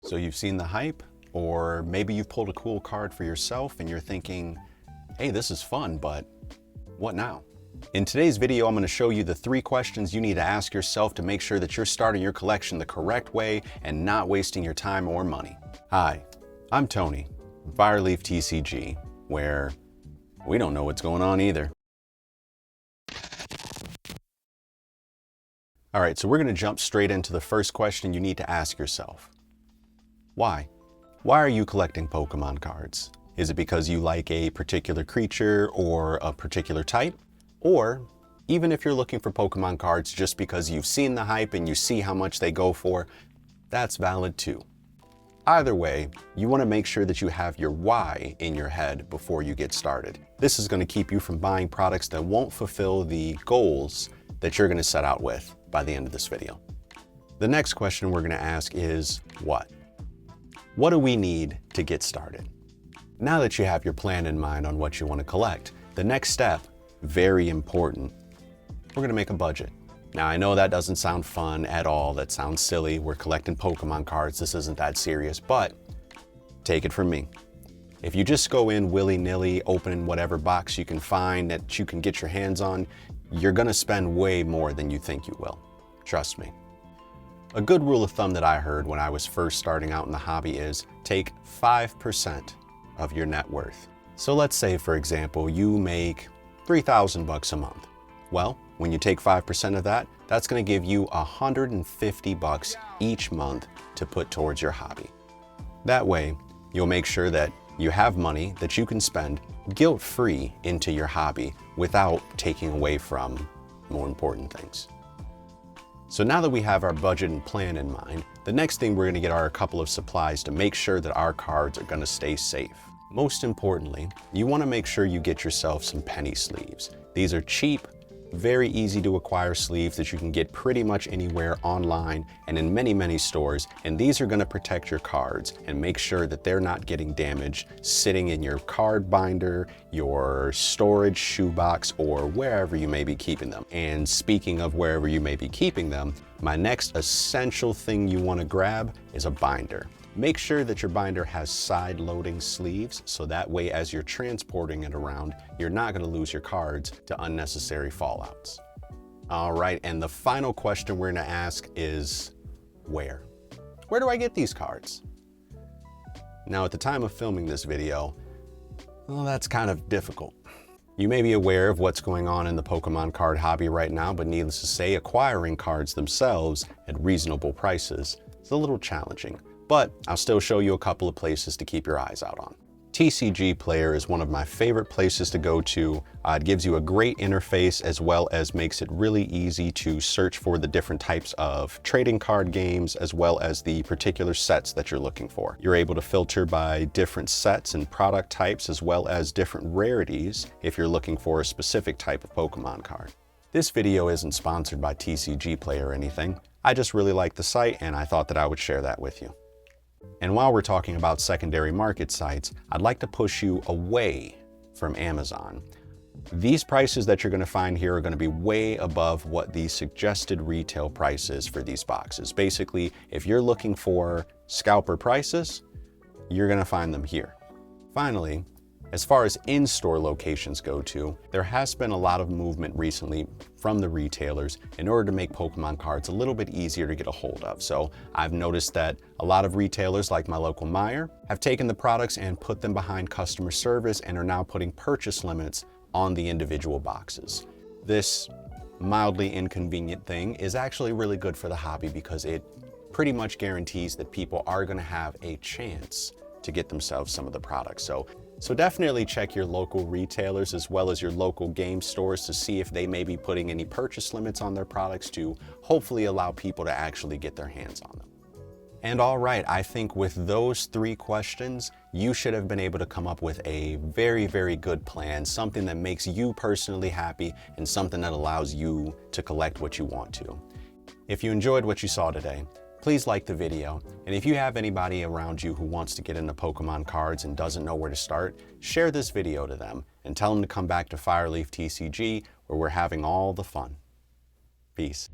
So you've seen the hype, or maybe you've pulled a cool card for yourself and you're thinking, hey, this is fun, but what now? In today's video, I'm going to show you the 3 questions you need to ask yourself to make sure that you're starting your collection the correct way and not wasting your time or money. Hi, I'm Tony from Fireleaf TCG, where we don't know what's going on either. All right, so we're going to jump straight into the first question you need to ask yourself. Why? Why are you collecting Pokemon cards? Is it because you like a particular creature or a particular type? Or even if you're looking for Pokemon cards just because you've seen the hype and you see how much they go for, that's valid too. Either way, you want to make sure that you have your why in your head before you get started. This is going to keep you from buying products that won't fulfill the goals that you're going to set out with by the end of this video. The next question we're going to ask is what? What do we need to get started? Now that you have your plan in mind on what you want to collect, the next step, very important, we're going to make a budget. Now, I know that doesn't sound fun at all. That sounds silly. We're collecting Pokemon cards. This isn't that serious, but take it from me. If you just go in willy-nilly, opening whatever box you can find that you can get your hands on, you're going to spend way more than you think you will. Trust me. A good rule of thumb that I heard when I was first starting out in the hobby is take 5% of your net worth. So let's say, for example, you make $3,000 a month. Well, when you take 5% of that, that's going to give you $150 each month to put towards your hobby. That way, you'll make sure that you have money that you can spend guilt-free into your hobby without taking away from more important things. So now that we have our budget and plan in mind, the next thing we're going to get are a couple of supplies to make sure that our cards are going to stay safe. Most importantly, you want to make sure you get yourself some penny sleeves. These are cheap, very easy to acquire sleeves that you can get pretty much anywhere online and in many stores, and these are going to protect your cards and make sure that they're not getting damaged sitting in your card binder, your storage shoebox, or wherever you may be keeping them. And speaking of wherever you may be keeping them, my next essential thing you want to grab is a binder. Make sure that your binder has side-loading sleeves, so that way as you're transporting it around, you're not going to lose your cards to unnecessary fallouts. All right, and the final question we're going to ask is, where? Where do I get these cards? Now, at the time of filming this video, well, that's kind of difficult. You may be aware of what's going on in the Pokemon card hobby right now, but needless to say, acquiring cards themselves at reasonable prices is a little challenging. But I'll still show you a couple of places to keep your eyes out on. TCGPLAYER is one of my favorite places to go to. It gives you a great interface as well as makes it really easy to search for the different types of trading card games as well as the particular sets that you're looking for. You're able to filter by different sets and product types as well as different rarities if you're looking for a specific type of Pokemon card. This video isn't sponsored by TCGPLAYER or anything. I just really like the site and I thought that I would share that with you. And while we're talking about secondary market sites, I'd like to push you away from Amazon. These prices that you're going to find here are going to be way above what the suggested retail price is for these boxes. Basically, if you're looking for scalper prices, you're going to find them here. Finally, as far as in-store locations go too, there has been a lot of movement recently from the retailers in order to make Pokemon cards a little bit easier to get a hold of. So I've noticed that a lot of retailers like my local Meijer have taken the products and put them behind customer service and are now putting purchase limits on the individual boxes. This mildly inconvenient thing is actually really good for the hobby because it pretty much guarantees that people are going to have a chance to get themselves some of the products. So definitely check your local retailers as well as your local game stores to see if they may be putting any purchase limits on their products to hopefully allow people to actually get their hands on them. And all right, I think with those 3 questions, you should have been able to come up with a very good plan, something that makes you personally happy and something that allows you to collect what you want to. If you enjoyed what you saw today, please like the video, and if you have anybody around you who wants to get into Pokemon cards and doesn't know where to start, share this video to them and tell them to come back to Fireleaf TCG where we're having all the fun. Peace.